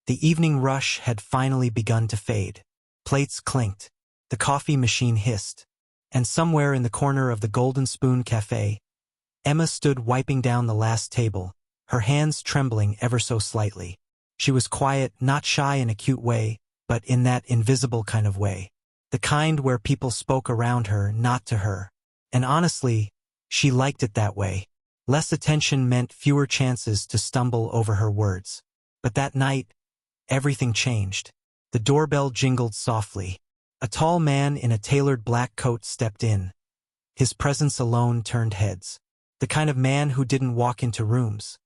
The evening rush had finally begun to fade. Plates clinked. The coffee machine hissed. And somewhere in the corner of the Golden Spoon Cafe, Emma stood wiping down the last table, her hands trembling ever so slightly. She was quiet, not shy in a cute way, but in that invisible kind of way. The kind where people spoke around her, not to her. And honestly, she liked it that way. Less attention meant fewer chances to stumble over her words. But that night, everything changed. The doorbell jingled softly. A tall man in a tailored black coat stepped in. His presence alone turned heads. The kind of man who didn't walk into rooms.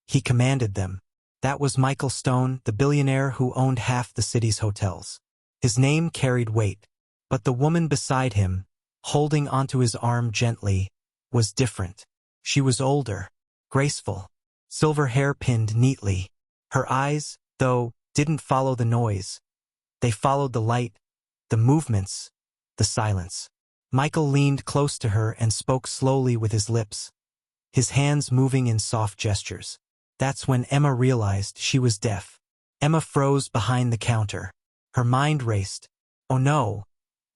He commanded them. That was Michael Stone, the billionaire who owned half the city's hotels. His name carried weight. But the woman beside him, holding onto his arm gently, was different. She was older, graceful, silver hair pinned neatly. Her eyes, though, didn't follow the noise. They followed the light, the movements, the silence. Michael leaned close to her and spoke slowly with his lips, his hands moving in soft gestures. That's when Emma realized she was deaf. Emma froze behind the counter. Her mind raced. Oh no,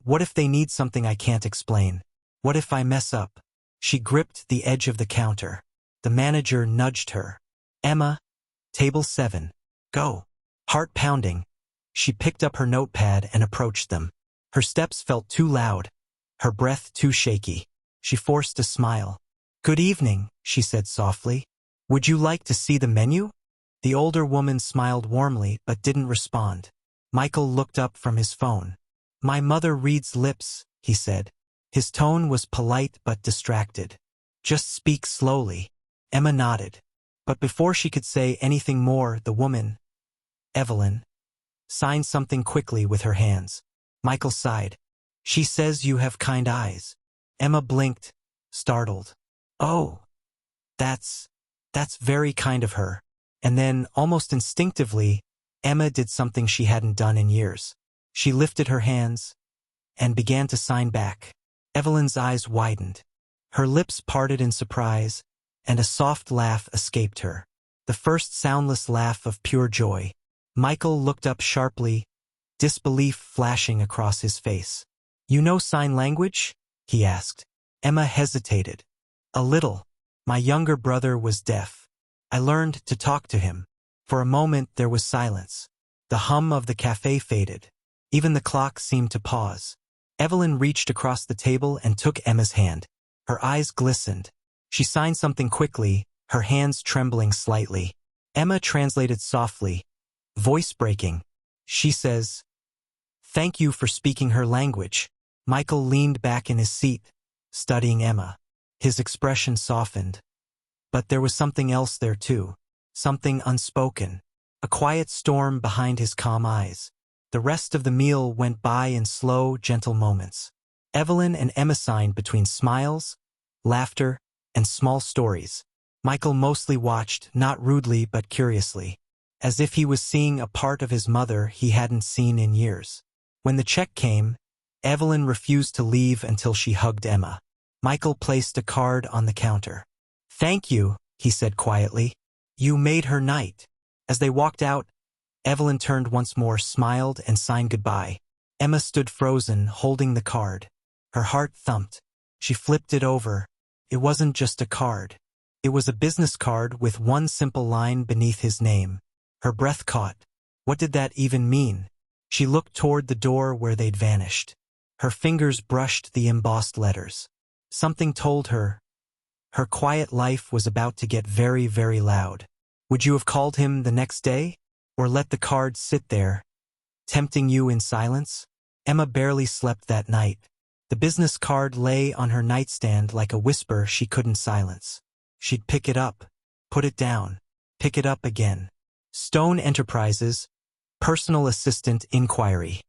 what if they need something I can't explain? What if I mess up? She gripped the edge of the counter. The manager nudged her. Emma, table 7. Go. Heart pounding. She picked up her notepad and approached them. Her steps felt too loud, her breath too shaky. She forced a smile. Good evening, she said softly. Would you like to see the menu? The older woman smiled warmly but didn't respond. Michael looked up from his phone. My mother reads lips, he said. His tone was polite but distracted. Just speak slowly. Emma nodded. But before she could say anything more, the woman, Evelyn, signed something quickly with her hands. Michael sighed. She says you have kind eyes. Emma blinked, startled. Oh, that's very kind of her. And then, almost instinctively, Emma did something she hadn't done in years. She lifted her hands and began to sign back. Evelyn's eyes widened. Her lips parted in surprise, and a soft laugh escaped her. The first soundless laugh of pure joy. Michael looked up sharply, disbelief flashing across his face. You know sign language? He asked. Emma hesitated. A little. My younger brother was deaf. I learned to talk to him. For a moment there was silence. The hum of the cafe faded. Even the clock seemed to pause. Evelyn reached across the table and took Emma's hand. Her eyes glistened. She signed something quickly, her hands trembling slightly. Emma translated softly, voice breaking. She says, Thank you for speaking her language. Michael leaned back in his seat, studying Emma. His expression softened. But there was something else there too. Something unspoken. A quiet storm behind his calm eyes. The rest of the meal went by in slow, gentle moments. Evelyn and Emma signed between smiles, laughter, and small stories. Michael mostly watched, not rudely but curiously, as if he was seeing a part of his mother he hadn't seen in years. When the check came, Evelyn refused to leave until she hugged Emma. Michael placed a card on the counter. Thank you, he said quietly. You made her night. As they walked out, Evelyn turned once more, smiled, and signed goodbye. Emma stood frozen, holding the card. Her heart thumped. She flipped it over. It wasn't just a card. It was a business card with one simple line beneath his name. Her breath caught. What did that even mean? She looked toward the door where they'd vanished. Her fingers brushed the embossed letters. Something told her her quiet life was about to get very, very loud. Would you have called him the next day? Or let the card sit there, tempting you in silence? Emma barely slept that night. The business card lay on her nightstand like a whisper she couldn't silence. She'd pick it up, put it down, pick it up again. Stone Enterprises, personal assistant inquiry.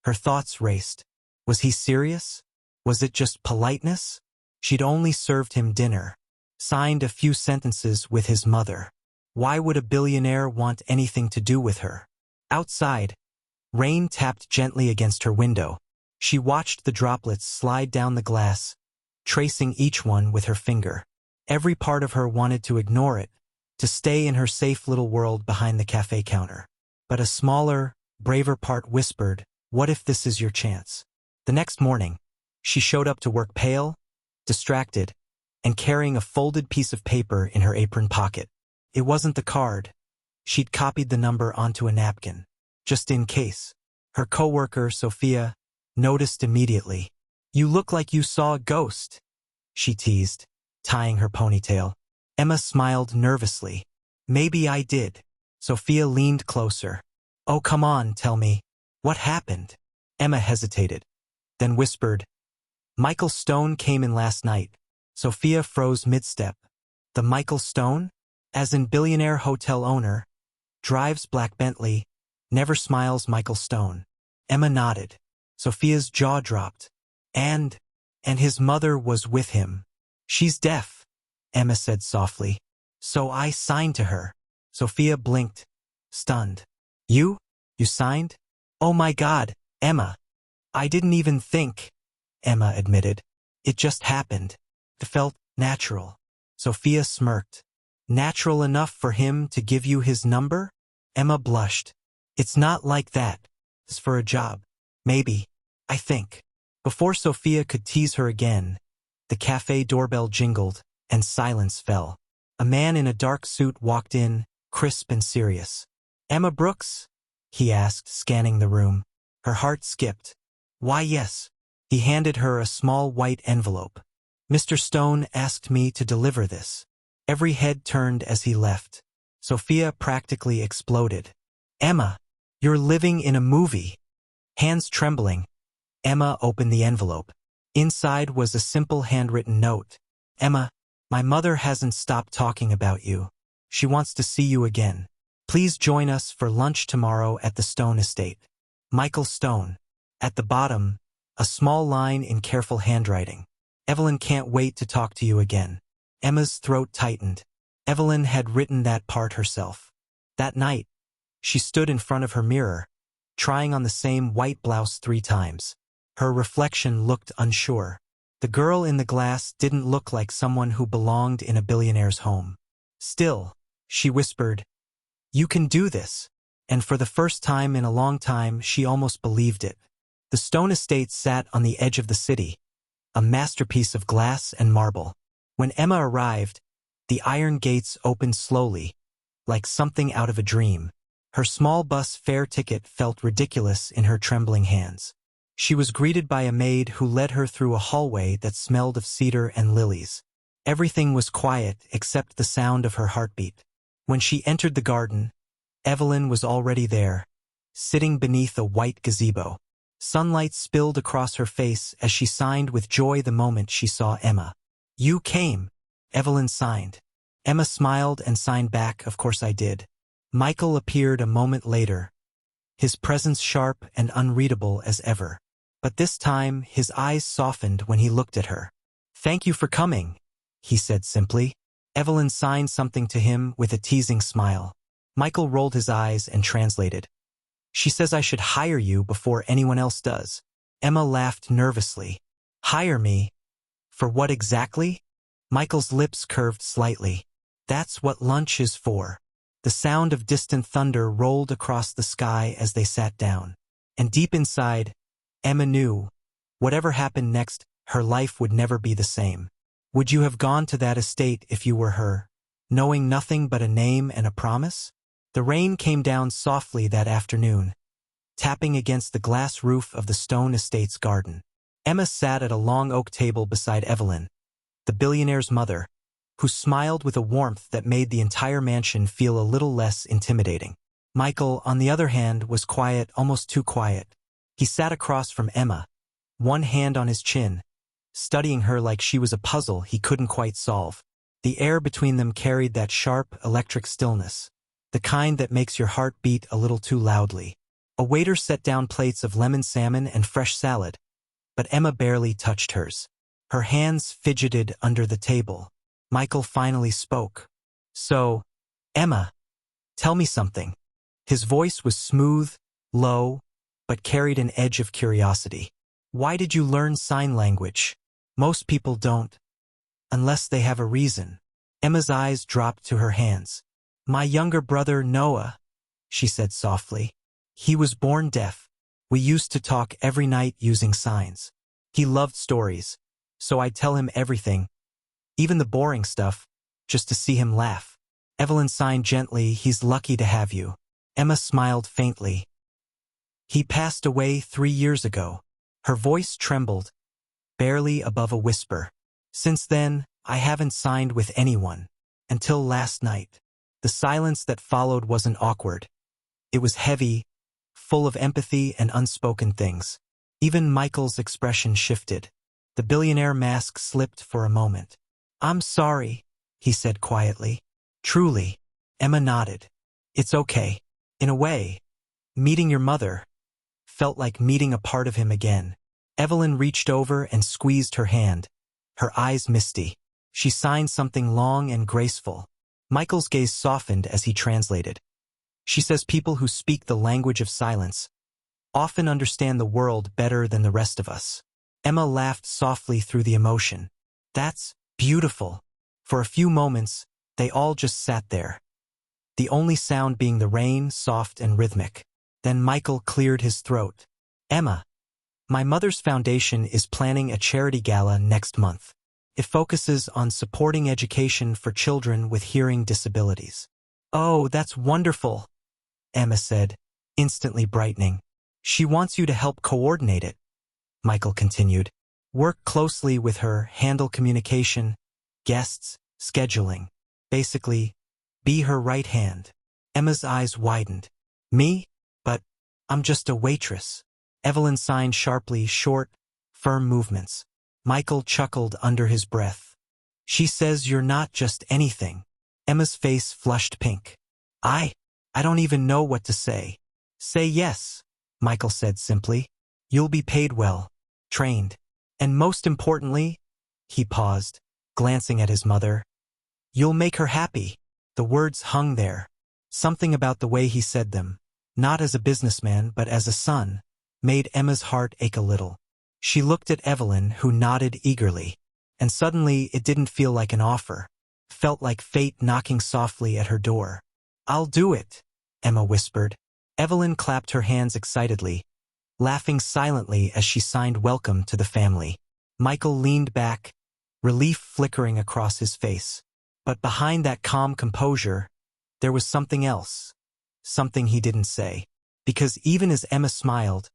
Her thoughts raced. Was he serious? Was it just politeness? She'd only served him dinner, signed a few sentences with his mother. Why would a billionaire want anything to do with her? Outside, rain tapped gently against her window. She watched the droplets slide down the glass, tracing each one with her finger. Every part of her wanted to ignore it, to stay in her safe little world behind the cafe counter. but a smaller, braver part whispered, "What if this is your chance?" The next morning, she showed up to work pale, distracted, and carrying a folded piece of paper in her apron pocket. It wasn't the card. She'd copied the number onto a napkin, just in case. Her coworker, Sophia, noticed immediately. "You look like you saw a ghost," she teased, tying her ponytail. Emma smiled nervously. "Maybe I did." Sophia leaned closer. "Oh, come on, tell me. What happened?" Emma hesitated, then whispered, "Michael Stone came in last night." Sophia froze mid-step. "The Michael Stone? As in billionaire hotel owner, drives black Bentley, never smiles Michael Stone." Emma nodded. Sophia's jaw dropped. And his mother was with him." "She's deaf," Emma said softly. "So I signed to her." Sophia blinked, stunned. You signed? Oh my God, Emma. I didn't even think," Emma admitted. "It just happened. It felt natural." Sophia smirked. "Natural enough for him to give you his number?" Emma blushed. "It's not like that. It's for a job. Maybe. I think." Before Sophia could tease her again, the cafe doorbell jingled, and silence fell. A man in a dark suit walked in, crisp and serious. "Emma Brooks?" he asked, scanning the room. Her heart skipped. "Why, yes." He handed her a small white envelope. "Mr. Stone asked me to deliver this." Every head turned as he left. Sophia practically exploded. "Emma, you're living in a movie." Hands trembling, Emma opened the envelope. Inside was a simple handwritten note. "Emma, my mother hasn't stopped talking about you. She wants to see you again. Please join us for lunch tomorrow at the Stone estate. Michael Stone." At the bottom, a small line in careful handwriting. "Evelyn can't wait to talk to you again." Emma's throat tightened. Evelyn had written that part herself. That night, she stood in front of her mirror, trying on the same white blouse 3 times. Her reflection looked unsure. The girl in the glass didn't look like someone who belonged in a billionaire's home. Still, she whispered, "You can do this." And for the first time in a long time, she almost believed it. The Stone estate sat on the edge of the city, a masterpiece of glass and marble. When Emma arrived, the iron gates opened slowly, like something out of a dream. Her small bus fare ticket felt ridiculous in her trembling hands. She was greeted by a maid who led her through a hallway that smelled of cedar and lilies. Everything was quiet except the sound of her heartbeat. When she entered the garden, Evelyn was already there, sitting beneath a white gazebo. Sunlight spilled across her face as she signed with joy the moment she saw Emma. "You came," Evelyn signed. Emma smiled and signed back, "Of course I did." Michael appeared a moment later, his presence sharp and unreadable as ever. But this time, his eyes softened when he looked at her. "Thank you for coming," he said simply. Evelyn signed something to him with a teasing smile. Michael rolled his eyes and translated. "She says I should hire you before anyone else does." Emma laughed nervously. "Hire me? For what exactly?" Michael's lips curved slightly. "That's what lunch is for." The sound of distant thunder rolled across the sky as they sat down. And deep inside, Emma knew, whatever happened next, her life would never be the same. Would you have gone to that estate if you were her, knowing nothing but a name and a promise? The rain came down softly that afternoon, tapping against the glass roof of the Stone estate's garden. Emma sat at a long oak table beside Evelyn, the billionaire's mother, who smiled with a warmth that made the entire mansion feel a little less intimidating. Michael, on the other hand, was quiet, almost too quiet. He sat across from Emma, one hand on his chin, studying her like she was a puzzle he couldn't quite solve. The air between them carried that sharp, electric stillness, the kind that makes your heart beat a little too loudly. A waiter set down plates of lemon salmon and fresh salad, but Emma barely touched hers. Her hands fidgeted under the table. Michael finally spoke. "So, Emma, tell me something." His voice was smooth, low, but carried an edge of curiosity. "Why did you learn sign language? Most people don't, unless they have a reason." Emma's eyes dropped to her hands. "My younger brother, Noah. she said softly. He was born deaf. We used to talk every night using signs. He loved stories, so I'd tell him everything, even the boring stuff, just to see him laugh. Evelyn signed gently, he's lucky to have you. Emma smiled faintly. He passed away 3 years ago. Her voice trembled, barely above a whisper. Since then, I haven't signed with anyone. Until last night. The silence that followed wasn't awkward. It was heavy, full of empathy and unspoken things. Even Michael's expression shifted. The billionaire mask slipped for a moment. I'm sorry, he said quietly. Truly. Emma nodded. It's okay. In a way, meeting your mother felt like meeting a part of him again. Evelyn reached over and squeezed her hand, her eyes misty. She signed something long and graceful. Michael's gaze softened as he translated. She says people who speak the language of silence often understand the world better than the rest of us. Emma laughed softly through the emotion. That's beautiful. For a few moments, they all just sat there. The only sound being the rain, soft and rhythmic. Then Michael cleared his throat. Emma, my mother's foundation is planning a charity gala next month. It focuses on supporting education for children with hearing disabilities. Oh, that's wonderful, Emma said, instantly brightening. She wants you to help coordinate it, Michael continued. Work closely with her, handle communication, guests, scheduling. Basically, be her right hand. Emma's eyes widened. Me? But I'm just a waitress. Evelyn signed sharply, short, firm movements. Michael chuckled under his breath. She says you're not just anything. Emma's face flushed pink. I don't even know what to say. Say yes, Michael said simply. You'll be paid well, trained. And most importantly, he paused, glancing at his mother. You'll make her happy. The words hung there. Something about the way he said them, not as a businessman but as a son, made Emma's heart ache a little. She looked at Evelyn, who nodded eagerly. And suddenly it didn't feel like an offer. Felt like fate knocking softly at her door. I'll do it, Emma whispered. Evelyn clapped her hands excitedly, laughing silently as she signed welcome to the family. Michael leaned back, relief flickering across his face. But behind that calm composure, there was something else. Something he didn't say. Because even as Emma smiled,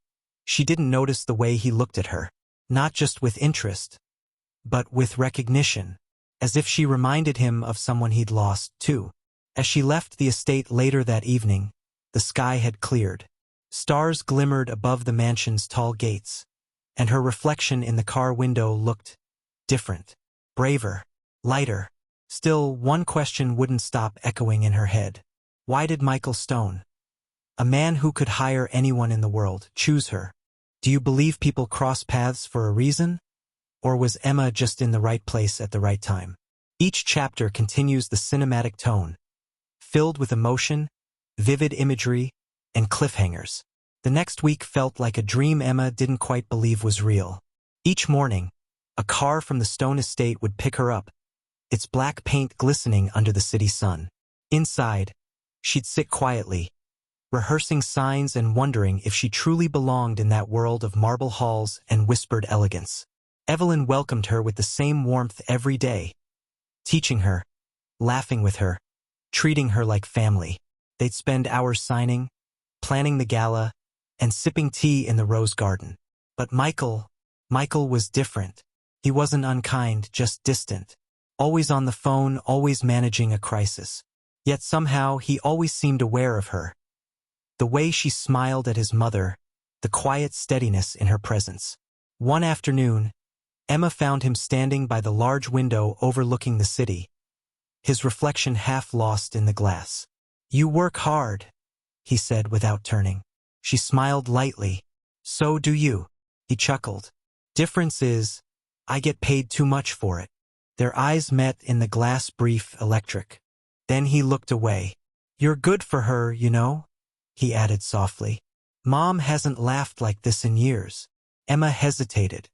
she didn't notice the way he looked at her. Not just with interest, but with recognition. As if she reminded him of someone he'd lost, too. As she left the estate later that evening, the sky had cleared. Stars glimmered above the mansion's tall gates, and her reflection in the car window looked different, braver, lighter. Still, one question wouldn't stop echoing in her head. Why did Michael Stone, a man who could hire anyone in the world, choose her? Do you believe people cross paths for a reason? Or was Emma just in the right place at the right time? Each chapter continues the cinematic tone, filled with emotion, vivid imagery, and cliffhangers. The next week felt like a dream Emma didn't quite believe was real. Each morning, a car from the Stone estate would pick her up, its black paint glistening under the city sun. Inside, she'd sit quietly, rehearsing signs and wondering if she truly belonged in that world of marble halls and whispered elegance. Evelyn welcomed her with the same warmth every day, teaching her, laughing with her, treating her like family. They'd spend hours signing, planning the gala, and sipping tea in the rose garden. But Michael was different. He wasn't unkind, just distant. Always on the phone, always managing a crisis. Yet somehow he always seemed aware of her. The way she smiled at his mother, the quiet steadiness in her presence. One afternoon, Emma found him standing by the large window overlooking the city, his reflection half lost in the glass. You work hard, he said without turning. She smiled lightly. So do you, he chuckled. Difference is, I get paid too much for it. Their eyes met in the glass brief electric. Then he looked away. You're good for her, you know, he added softly. Mom hasn't laughed like this in years. Emma hesitated.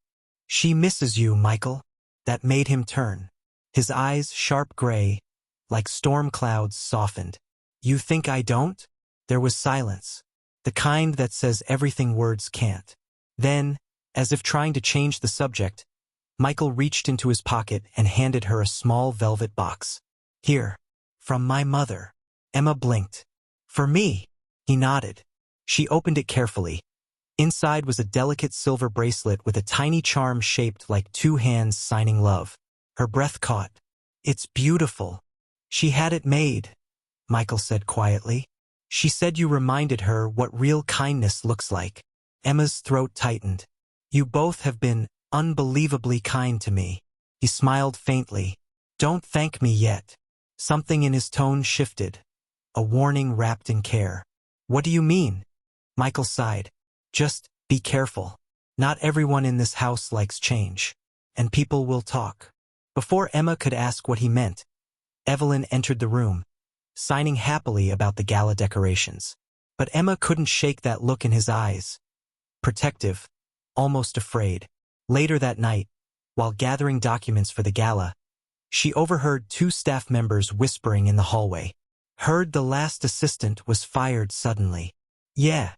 She misses you, Michael. That made him turn. His eyes, sharp gray, like storm clouds, softened. You think I don't? There was silence, the kind that says everything words can't. Then, as if trying to change the subject, Michael reached into his pocket and handed her a small velvet box. "Here. From my mother." Emma blinked. "For me?" He nodded. She opened it carefully. Inside was a delicate silver bracelet with a tiny charm shaped like two hands signing love. Her breath caught. "It's beautiful." "She had it made," Michael said quietly. "She said you reminded her what real kindness looks like." Emma's throat tightened. "You both have been unbelievably kind to me." He smiled faintly. "Don't thank me yet." Something in his tone shifted, a warning wrapped in care. "What do you mean?" Michael sighed. "Just be careful. Not everyone in this house likes change. And people will talk." Before Emma could ask what he meant, Evelyn entered the room, signing happily about the gala decorations. But Emma couldn't shake that look in his eyes. Protective, almost afraid. Later that night, while gathering documents for the gala, she overheard two staff members whispering in the hallway. "Heard the last assistant was fired suddenly." "Yeah."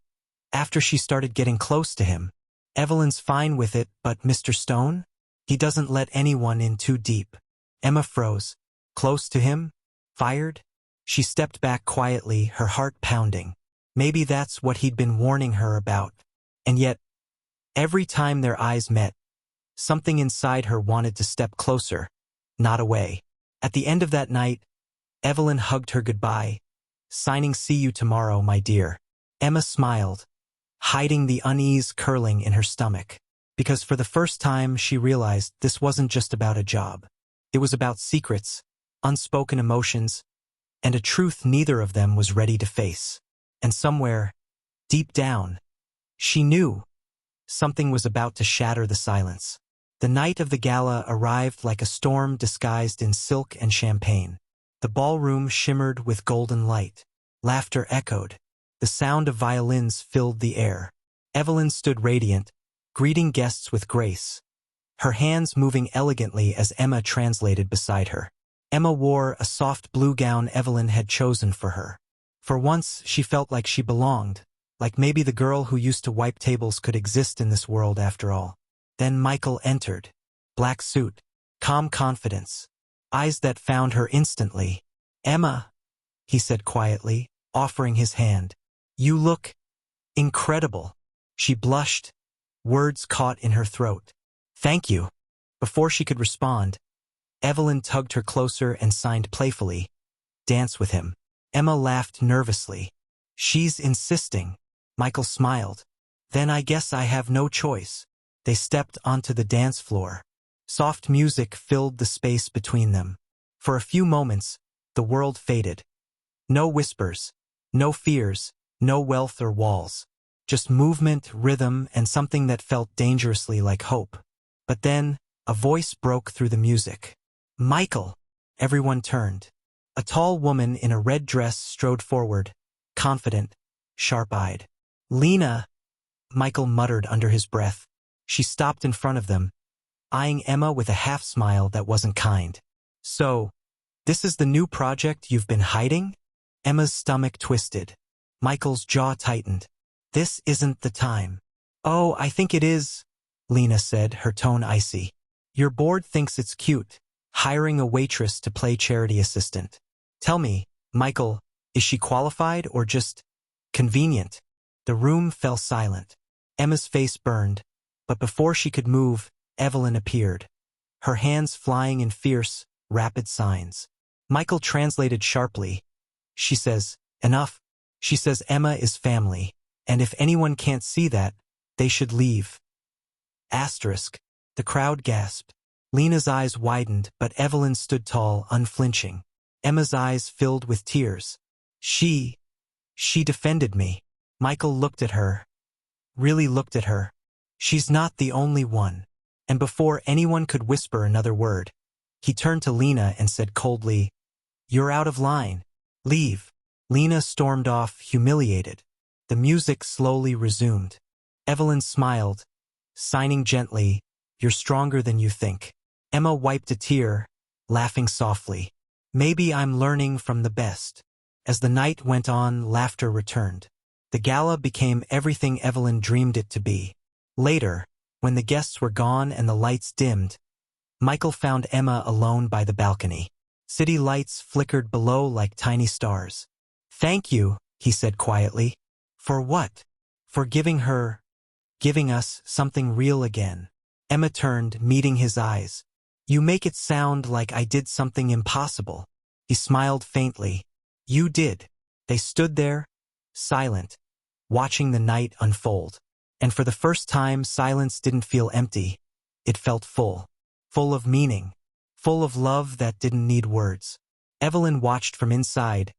After she started getting close to him. "Evelyn's fine with it, but Mr. Stone? He doesn't let anyone in too deep." Emma froze. Close to him? Fired? She stepped back quietly, her heart pounding. Maybe that's what he'd been warning her about. And yet, every time their eyes met, something inside her wanted to step closer, not away. At the end of that night, Evelyn hugged her goodbye, signing "See you tomorrow, my dear." Emma smiled, hiding the unease curling in her stomach, because for the first time she realized this wasn't just about a job. It was about secrets, unspoken emotions, and a truth neither of them was ready to face. And somewhere, deep down, she knew something was about to shatter the silence. The night of the gala arrived like a storm disguised in silk and champagne. The ballroom shimmered with golden light. Laughter echoed. The sound of violins filled the air. Evelyn stood radiant, greeting guests with grace, her hands moving elegantly as Emma translated beside her. Emma wore a soft blue gown Evelyn had chosen for her. For once, she felt like she belonged, like maybe the girl who used to wipe tables could exist in this world after all. Then Michael entered. Black suit, calm confidence, eyes that found her instantly. "Emma," he said quietly, offering his hand. "You look incredible." She blushed, words caught in her throat. "Thank you." Before she could respond, Evelyn tugged her closer and signed playfully, "Dance with him." Emma laughed nervously. "She's insisting." Michael smiled. "Then I guess I have no choice." They stepped onto the dance floor. Soft music filled the space between them. For a few moments, the world faded. No whispers, no fears, no wealth or walls. Just movement, rhythm, and something that felt dangerously like hope. But then, a voice broke through the music. "Michael!" Everyone turned. A tall woman in a red dress strode forward, confident, sharp-eyed. "Lena!" Michael muttered under his breath. She stopped in front of them, eyeing Emma with a half-smile that wasn't kind. "So, this is the new project you've been hiding?" Emma's stomach twisted. Michael's jaw tightened. "This isn't the time." "Oh, I think it is," Lena said, her tone icy. "Your board thinks it's cute, hiring a waitress to play charity assistant. Tell me, Michael, is she qualified or just convenient?" The room fell silent. Emma's face burned, but before she could move, Evelyn appeared, her hands flying in fierce, rapid signs. Michael translated sharply. "She says, enough." "She says Emma is family, and if anyone can't see that, they should leave." Asterisk. The crowd gasped. Lena's eyes widened, but Evelyn stood tall, unflinching. Emma's eyes filled with tears. She defended me." Michael looked at her, really looked at her. "She's not the only one." And before anyone could whisper another word, he turned to Lena and said coldly, "You're out of line. Leave." Lena stormed off, humiliated. The music slowly resumed. Evelyn smiled, signing gently, "You're stronger than you think." Emma wiped a tear, laughing softly. "Maybe I'm learning from the best." As the night went on, laughter returned. The gala became everything Evelyn dreamed it to be. Later, when the guests were gone and the lights dimmed, Michael found Emma alone by the balcony. City lights flickered below like tiny stars. "Thank you," he said quietly. "For what?" "For giving us something real again." Emma turned, meeting his eyes. "You make it sound like I did something impossible." He smiled faintly. "You did." They stood there, silent, watching the night unfold. And for the first time, silence didn't feel empty. It felt full. Full of meaning. Full of love that didn't need words. Evelyn watched from inside,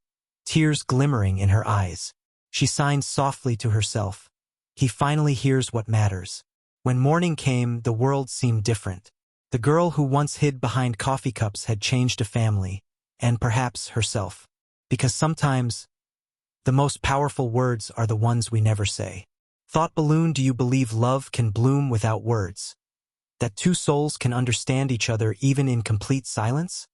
tears glimmering in her eyes. She signed softly to herself. He finally hears what matters. When morning came, the world seemed different. The girl who once hid behind coffee cups had changed a family, and perhaps herself. Because sometimes, the most powerful words are the ones we never say. Thought Balloon, do you believe love can bloom without words? That two souls can understand each other even in complete silence?